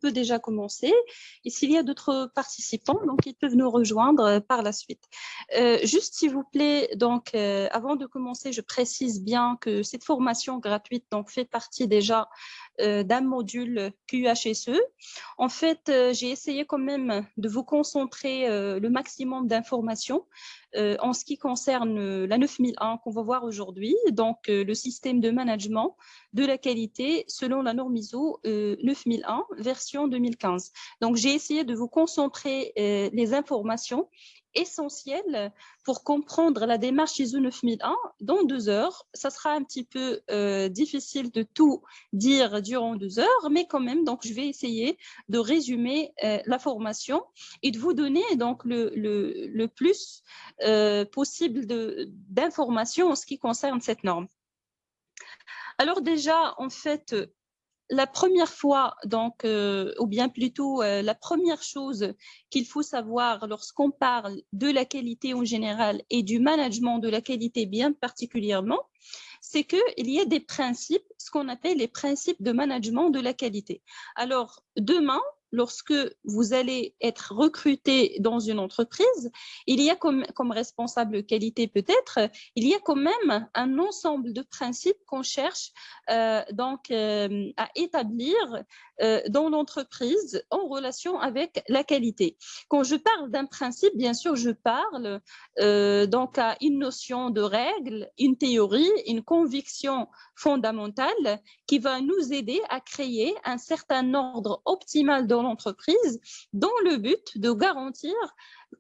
peut déjà commencer. Et s'il y a d'autres participants, donc ils peuvent nous rejoindre par la suite. Juste s'il vous plaît, donc avant de commencer, je précise bien que cette formation gratuite donc fait partie déjà d'un module QHSE. En fait, j'ai essayé quand même de vous concentrer le maximum d'informations en ce qui concerne la 9001 qu'on va voir aujourd'hui, donc le système de management de la qualité selon la norme ISO 9001 version 2015. Donc, j'ai essayé de vous concentrer les informations essentielles pour comprendre la démarche ISO 9001 dans 2 heures. Ça sera un petit peu difficile de tout dire durant 2 heures, mais quand même, donc je vais essayer de résumer la formation et de vous donner donc le plus possible d'informations en ce qui concerne cette norme. Alors déjà, en fait, la première fois, donc, ou bien plutôt la première chose qu'il faut savoir lorsqu'on parle de la qualité en général et du management de la qualité bien particulièrement, c'est qu'il y a des principes, ce qu'on appelle les principes de management de la qualité. Alors, demain, lorsque vous allez être recruté dans une entreprise, il y a comme responsable qualité peut-être, il y a quand même un ensemble de principes qu'on cherche à établir dans l'entreprise en relation avec la qualité. Quand je parle d'un principe, bien sûr, je parle donc à une notion de règle, une théorie, une conviction fondamentale qui va nous aider à créer un certain ordre optimal dans l'entreprise dans le but de garantir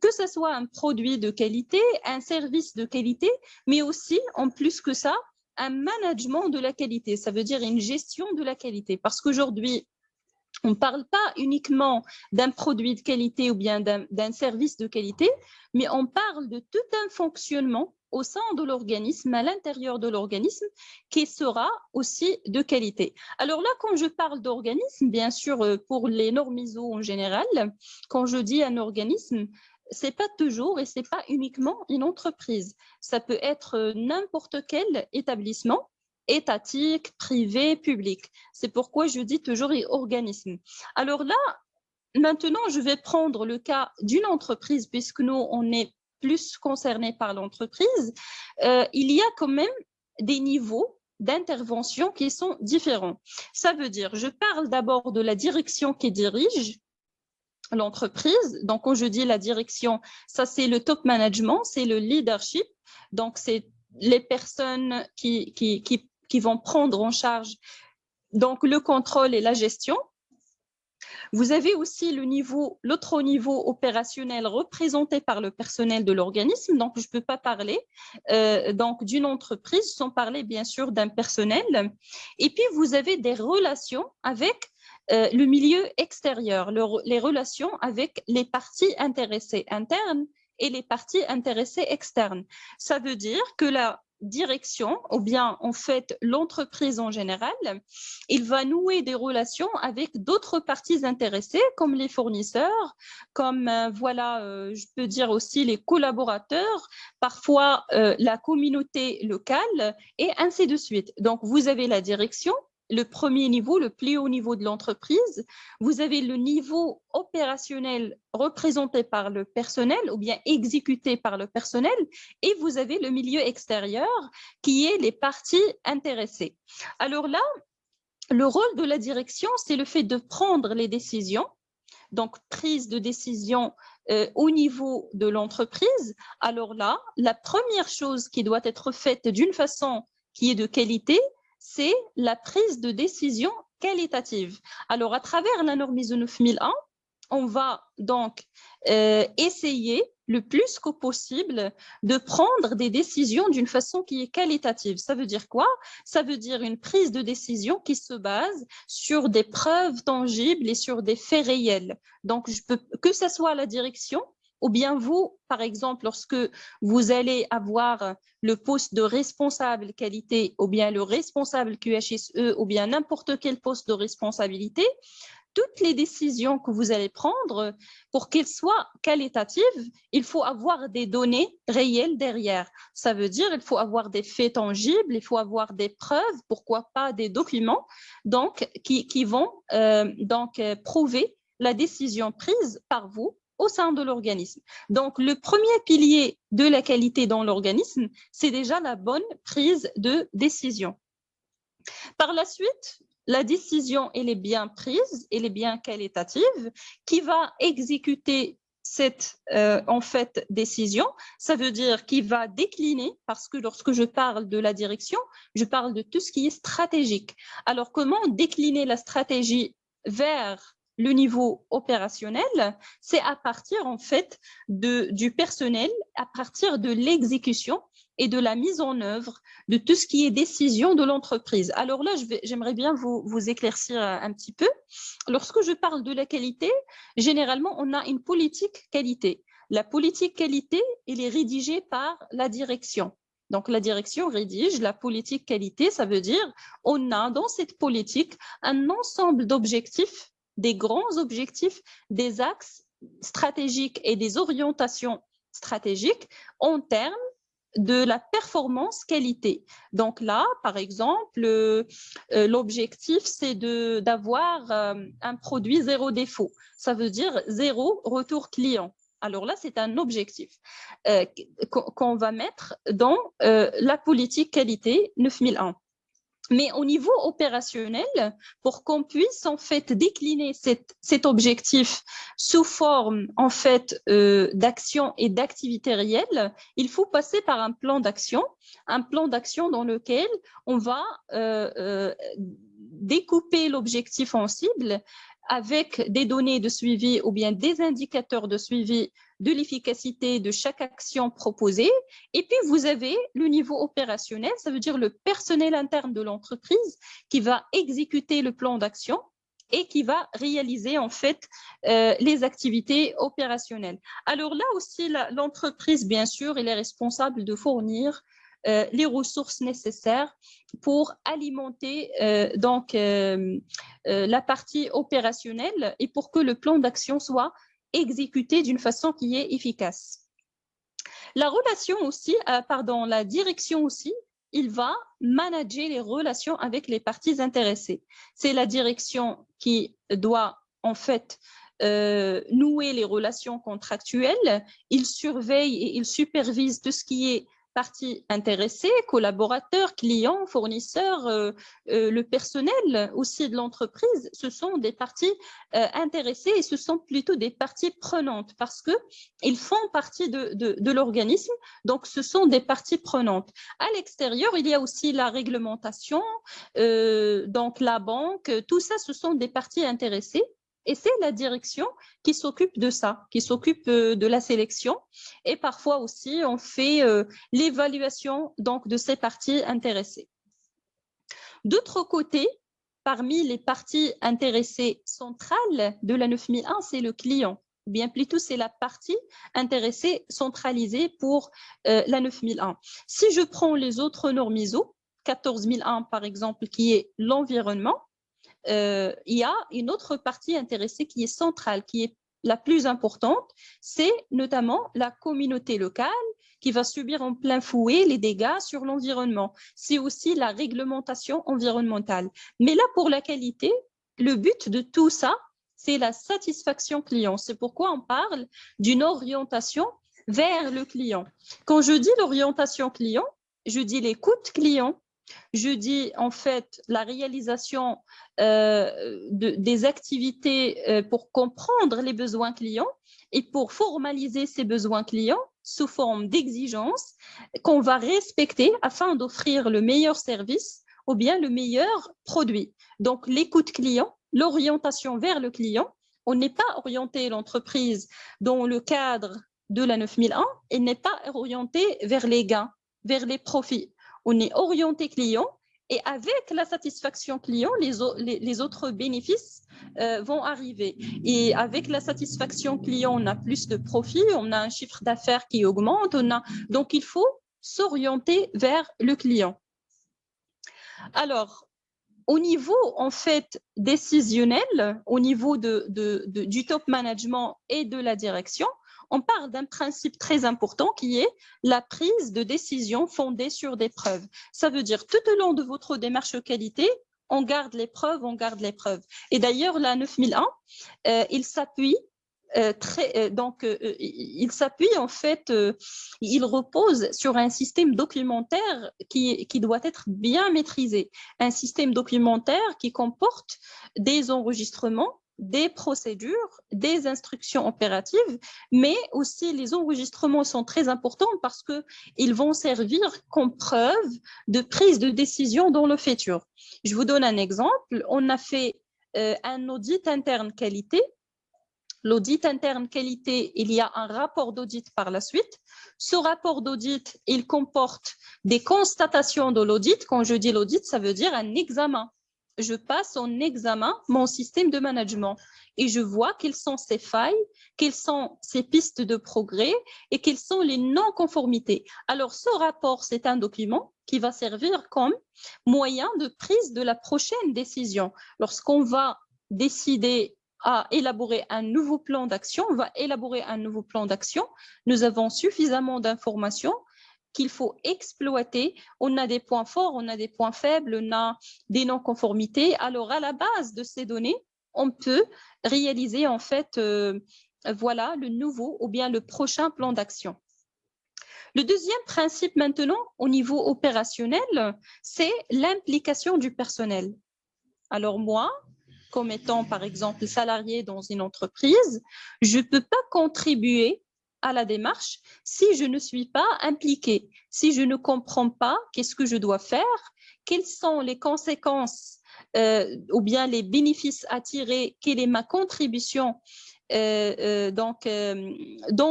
que ce soit un produit de qualité, un service de qualité, mais aussi, en plus que ça, un management de la qualité. Ça veut dire une gestion de la qualité. Parce qu'aujourd'hui, on ne parle pas uniquement d'un produit de qualité ou bien d'un service de qualité, mais on parle de tout un fonctionnement au sein de l'organisme, à l'intérieur de l'organisme, qui sera aussi de qualité. Alors là, quand je parle d'organisme, bien sûr, pour les normes ISO en général, quand je dis un organisme, ce n'est pas toujours et ce n'est pas uniquement une entreprise. Ça peut être n'importe quel établissement étatique, privé, public. C'est pourquoi je dis toujours organisme. Alors là, maintenant, je vais prendre le cas d'une entreprise, puisque nous, on est plus concernés par l'entreprise. Il y a quand même des niveaux d'intervention qui sont différents. Ça veut dire, je parle d'abord de la direction qui dirige l'entreprise. Donc, quand je dis la direction, ça c'est le top management, c'est le leadership. Donc, c'est les personnes qui vont prendre en charge donc le contrôle et la gestion. Vous avez aussi l'autre niveau opérationnel représenté par le personnel de l'organisme. Donc, je ne peux pas parler donc d'une entreprise sans parler bien sûr d'un personnel. Et puis, vous avez des relations avec le milieu extérieur, les relations avec les parties intéressées internes et les parties intéressées externes. Ça veut dire que la direction, ou bien en fait l'entreprise en général, il va nouer des relations avec d'autres parties intéressées, comme les fournisseurs, comme je peux dire aussi les collaborateurs, parfois la communauté locale, et ainsi de suite. Donc, vous avez la direction, le premier niveau, le plus haut niveau de l'entreprise. Vous avez le niveau opérationnel représenté par le personnel ou bien exécuté par le personnel, et vous avez le milieu extérieur qui est les parties intéressées. Alors là, le rôle de la direction, c'est le fait de prendre les décisions, donc prise de décision au niveau de l'entreprise. Alors là, la première chose qui doit être faite d'une façon qui est de qualité, c'est la prise de décision qualitative. Alors, à travers la norme ISO 9001, on va donc essayer le plus que possible de prendre des décisions d'une façon qui est qualitative. Ça veut dire quoi? Ça veut dire une prise de décision qui se base sur des preuves tangibles et sur des faits réels. Donc, que ce soit la direction, ou bien vous, par exemple, lorsque vous allez avoir le poste de responsable qualité, ou bien le responsable QHSE, ou bien n'importe quel poste de responsabilité, toutes les décisions que vous allez prendre, pour qu'elles soient qualitatives, il faut avoir des données réelles derrière. Ça veut dire qu'il faut avoir des faits tangibles, il faut avoir des preuves, pourquoi pas des documents, donc, qui vont prouver la décision prise par vous au sein de l'organisme. Donc, le premier pilier de la qualité dans l'organisme, c'est déjà la bonne prise de décision. Par la suite, la décision, elle est bien prise, elle est bien qualitative. Qui va exécuter cette décision? Ça veut dire qui va décliner, parce que lorsque je parle de la direction, je parle de tout ce qui est stratégique. Alors, comment décliner la stratégie vers le niveau opérationnel? C'est à partir du personnel, à partir de l'exécution et de la mise en œuvre de tout ce qui est décision de l'entreprise. Alors là, j'aimerais bien vous éclaircir un petit peu. Lorsque je parle de la qualité, généralement, on a une politique qualité. La politique qualité, elle est rédigée par la direction. Donc, la direction rédige la politique qualité, ça veut dire on a dans cette politique un ensemble d'objectifs, des grands objectifs, des axes stratégiques et des orientations stratégiques en termes de la performance qualité. Donc là, par exemple, l'objectif, c'est d'avoir un produit zéro défaut. Ça veut dire zéro retour client. Alors là, c'est un objectif qu'on va mettre dans la politique qualité 9001. Mais au niveau opérationnel, pour qu'on puisse décliner cet objectif sous forme d'action et d'activité réelle, il faut passer par un plan d'action dans lequel on va découper l'objectif en cibles avec des données de suivi ou bien des indicateurs de suivi de l'efficacité de chaque action proposée. Et puis, vous avez le niveau opérationnel, ça veut dire le personnel interne de l'entreprise qui va exécuter le plan d'action et qui va réaliser les activités opérationnelles. Alors là aussi, l'entreprise, bien sûr, elle est responsable de fournir les ressources nécessaires pour alimenter la partie opérationnelle et pour que le plan d'action soit exécuté d'une façon qui est efficace. La direction aussi, il va manager les relations avec les parties intéressées. C'est la direction qui doit nouer les relations contractuelles. Il surveille et il supervise tout ce qui est parties intéressées, collaborateurs, clients, fournisseurs, le personnel aussi de l'entreprise, ce sont des parties intéressées et ce sont plutôt des parties prenantes parce qu'ils font partie de l'organisme, donc ce sont des parties prenantes. À l'extérieur, il y a aussi la réglementation, donc la banque, tout ça, ce sont des parties intéressées. Et c'est la direction qui s'occupe de ça, qui s'occupe de la sélection. Et parfois aussi, on fait l'évaluation de ces parties intéressées. D'autre côté, parmi les parties intéressées centrales de la 9001, c'est le client. Bien plutôt, c'est la partie intéressée centralisée pour la 9001. Si je prends les autres normes ISO, 14001 par exemple, qui est l'environnement, il y a une autre partie intéressée qui est centrale, qui est la plus importante, c'est notamment la communauté locale qui va subir en plein fouet les dégâts sur l'environnement. C'est aussi la réglementation environnementale. Mais là, pour la qualité, le but de tout ça, c'est la satisfaction client. C'est pourquoi on parle d'une orientation vers le client. Quand je dis l'orientation client, je dis l'écoute client, je dis la réalisation des activités pour comprendre les besoins clients et pour formaliser ces besoins clients sous forme d'exigences qu'on va respecter afin d'offrir le meilleur service ou bien le meilleur produit. Donc, l'écoute client, l'orientation vers le client, on n'est pas orienté l'entreprise dans le cadre de la 9001 et n'est pas orienté vers les gains, vers les profits. On est orienté client et avec la satisfaction client, les autres bénéfices vont arriver. Et avec la satisfaction client, on a plus de profits, on a un chiffre d'affaires qui augmente, donc il faut s'orienter vers le client. Alors, au niveau, en fait, décisionnel, au niveau du top management et de la direction, on parle d'un principe très important qui est la prise de décision fondée sur des preuves. Ça veut dire tout au long de votre démarche qualité, on garde les preuves, on garde les preuves. Et d'ailleurs, la 9001, il s'appuie il s'appuie en fait, il repose sur un système documentaire qui doit être bien maîtrisé. Un système documentaire qui comporte des enregistrements, des procédures, des instructions opératives, mais aussi les enregistrements sont très importants parce qu'ils vont servir comme preuve de prise de décision dans le futur. Je vous donne un exemple. On a fait un audit interne qualité. L'audit interne qualité, il y a un rapport d'audit par la suite. Ce rapport d'audit, il comporte des constatations de l'audit. Quand je dis l'audit, ça veut dire un examen. Je passe en examen mon système de management et je vois quelles sont ses failles, quelles sont ses pistes de progrès et quelles sont les non-conformités. Alors, ce rapport, c'est un document qui va servir comme moyen de prise de la prochaine décision. Lorsqu'on va décider à élaborer un nouveau plan d'action, on va élaborer un nouveau plan d'action. Nous avons suffisamment d'informations qu'il faut exploiter. On a des points forts, on a des points faibles, on a des non-conformités. Alors, à la base de ces données, on peut réaliser en fait, voilà, le nouveau ou bien le prochain plan d'action. Le deuxième principe maintenant, au niveau opérationnel, c'est l'implication du personnel. Alors moi, comme étant par exemple salarié dans une entreprise, je ne peux pas contribuer à la démarche si je ne suis pas impliquée, si je ne comprends pas qu'est-ce que je dois faire, quelles sont les conséquences ou bien les bénéfices à tirer, quelle est ma contribution dans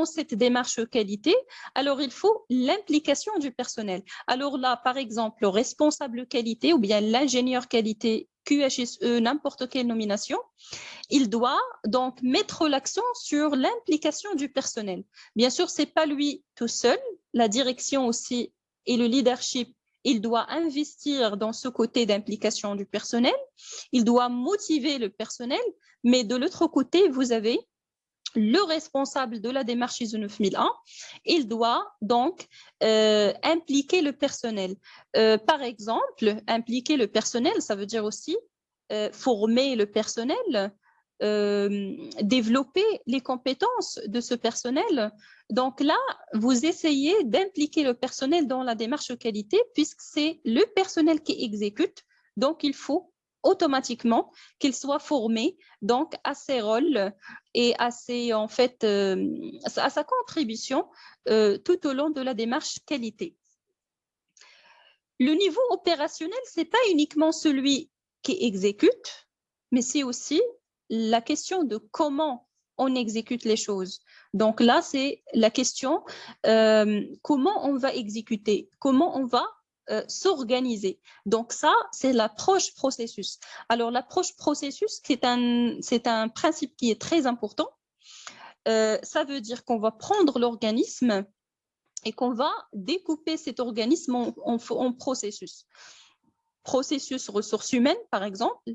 cette démarche qualité. Alors, il faut l'implication du personnel. Alors là, par exemple, le responsable qualité ou bien l'ingénieur qualité QHSE, n'importe quelle nomination, il doit donc mettre l'accent sur l'implication du personnel. Bien sûr, ce n'est pas lui tout seul, la direction aussi et le leadership, il doit investir dans ce côté d'implication du personnel, il doit motiver le personnel, mais de l'autre côté, vous avez le responsable de la démarche ISO 9001, il doit donc impliquer le personnel. Par exemple, impliquer le personnel, ça veut dire aussi former le personnel, développer les compétences de ce personnel. Donc là, vous essayez d'impliquer le personnel dans la démarche qualité puisque c'est le personnel qui exécute. Donc, il faut automatiquement qu'il soit formé donc à ses rôles et à en fait à sa contribution tout au long de la démarche qualité. Le niveau opérationnel, c'est pas uniquement celui qui exécute, mais c'est aussi la question de comment on exécute les choses. Donc là, c'est la question comment on va exécuter, comment on va s'organiser. Donc ça, c'est l'approche processus. Alors l'approche processus, c'est un principe qui est très important. Ça veut dire qu'on va prendre l'organisme et qu'on va découper cet organisme en processus. Processus ressources humaines, par exemple,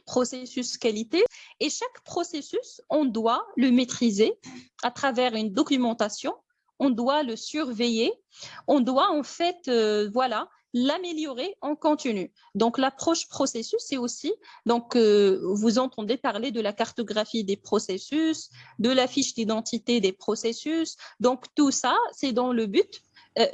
processus qualité. Et chaque processus, on doit le maîtriser à travers une documentation, on doit le surveiller, on doit en fait, voilà, l'améliorer en continu. Donc, l'approche processus, c'est aussi, donc, vous entendez parler de la cartographie des processus, de la fiche d'identité des processus. Donc, tout ça, c'est dans le but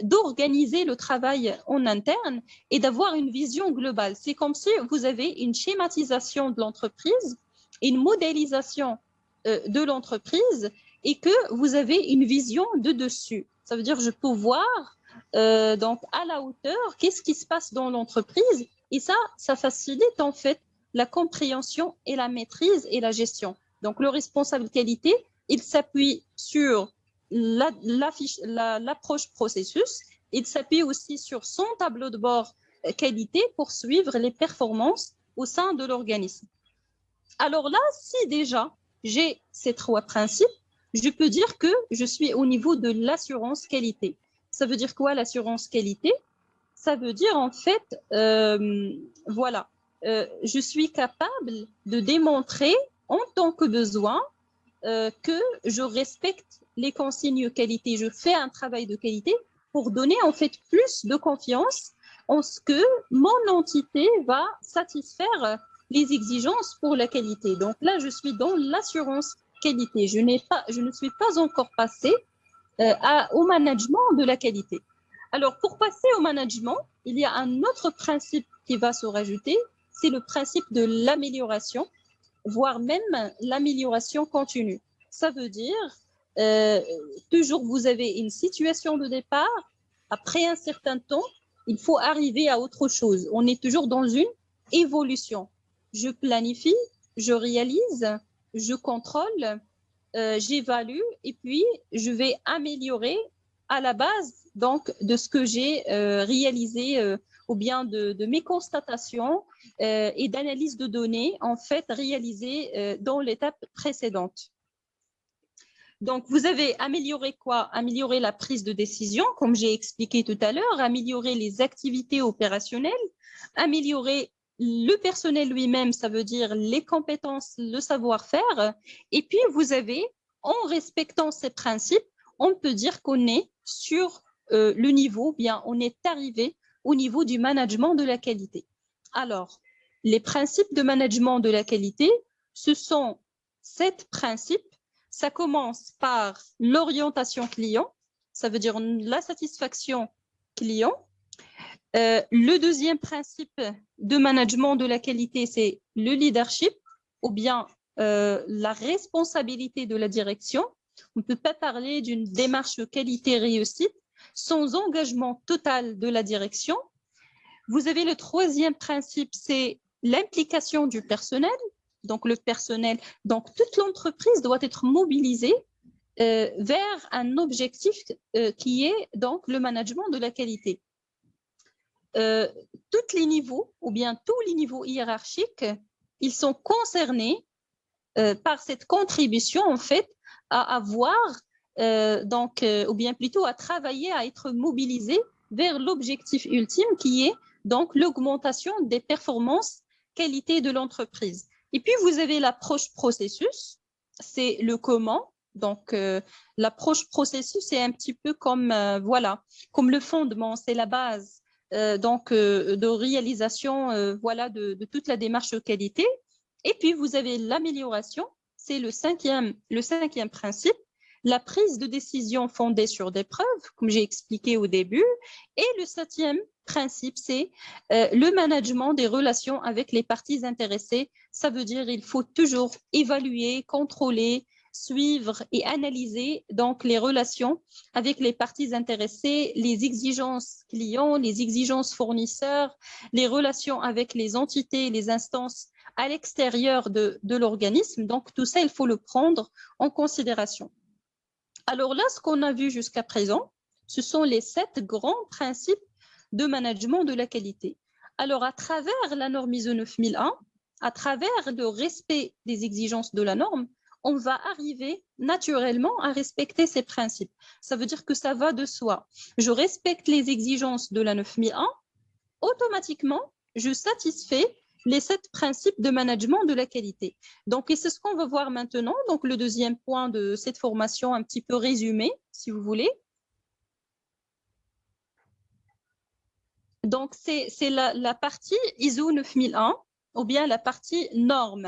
d'organiser le travail en interne et d'avoir une vision globale. C'est comme si vous avez une schématisation de l'entreprise, une modélisation de l'entreprise et que vous avez une vision de dessus. Ça veut dire je peux voir donc à la hauteur qu'est-ce qui se passe dans l'entreprise et ça facilite en fait la compréhension et la maîtrise et la gestion. Donc le responsable qualité, il s'appuie sur l'approche processus, il s'appuie aussi sur son tableau de bord qualité pour suivre les performances au sein de l'organisme. Alors là, si déjà j'ai ces trois principes, je peux dire que je suis au niveau de l'assurance qualité. Ça veut dire quoi l'assurance qualité? Ça veut dire en fait, voilà, je suis capable de démontrer en tant que besoin que je respecte les consignes qualité. Je fais un travail de qualité pour donner en fait plus de confiance en ce que mon entité va satisfaire les exigences pour la qualité. Donc là, je suis dans l'assurance qualité. Je ne suis pas encore passée au management de la qualité. Alors, pour passer au management, il y a un autre principe qui va se rajouter, c'est le principe de l'amélioration, voire même l'amélioration continue. Ça veut dire, toujours vous avez une situation de départ, après un certain temps, il faut arriver à autre chose. On est toujours dans une évolution. Je planifie, je réalise, je contrôle, j'évalue et puis je vais améliorer à la base donc de ce que j'ai réalisé ou bien de mes constatations et d'analyse de données en fait réalisées dans l'étape précédente. Donc, vous avez amélioré quoi? Améliorer la prise de décision, comme j'ai expliqué tout à l'heure, améliorer les activités opérationnelles, améliorer le personnel lui-même, ça veut dire les compétences, le savoir-faire. Et puis, vous avez, en respectant ces principes, on peut dire qu'on est sur le niveau, bien, on est arrivé au niveau du management de la qualité. Alors, les principes de management de la qualité, ce sont 7 principes. Ça commence par l'orientation client, ça veut dire la satisfaction client. Le deuxième principe de management de la qualité, c'est le leadership ou bien la responsabilité de la direction. On ne peut pas parler d'une démarche qualité réussite sans engagement total de la direction. Vous avez le troisième principe, c'est l'implication du personnel. Donc, le personnel, donc toute l'entreprise doit être mobilisée vers un objectif qui est donc le management de la qualité. Tous les niveaux, ou bien tous les niveaux hiérarchiques, ils sont concernés par cette contribution, en fait, à avoir, ou bien plutôt à travailler, à être mobilisés vers l'objectif ultime qui est donc l'augmentation des performances qualité de l'entreprise. Et puis, vous avez l'approche processus, c'est le comment. Donc, l'approche processus, c'est un petit peu comme, voilà, comme le fondement, c'est la base de réalisation voilà, de toute la démarche qualité. Et puis, vous avez l'amélioration, c'est le cinquième principe, la prise de décision fondée sur des preuves, comme j'ai expliqué au début. Et le septième principe, c'est le management des relations avec les parties intéressées. Ça veut dire qu'il faut toujours évaluer, contrôler, suivre et analyser donc les relations avec les parties intéressées, les exigences clients, les exigences fournisseurs, les relations avec les entités, les instances à l'extérieur de l'organisme. Donc, tout ça, il faut le prendre en considération. Alors là, ce qu'on a vu jusqu'à présent, ce sont les 7 grands principes de management de la qualité. Alors, à travers la norme ISO 9001, à travers le respect des exigences de la norme, on va arriver naturellement à respecter ces principes. Ça veut dire que ça va de soi. Je respecte les exigences de la 9001, automatiquement, je satisfais les 7 principes de management de la qualité. Donc, et c'est ce qu'on va voir maintenant. Donc, le deuxième point de cette formation, un petit peu résumé, si vous voulez. Donc, c'est la partie ISO 9001 ou bien la partie norme.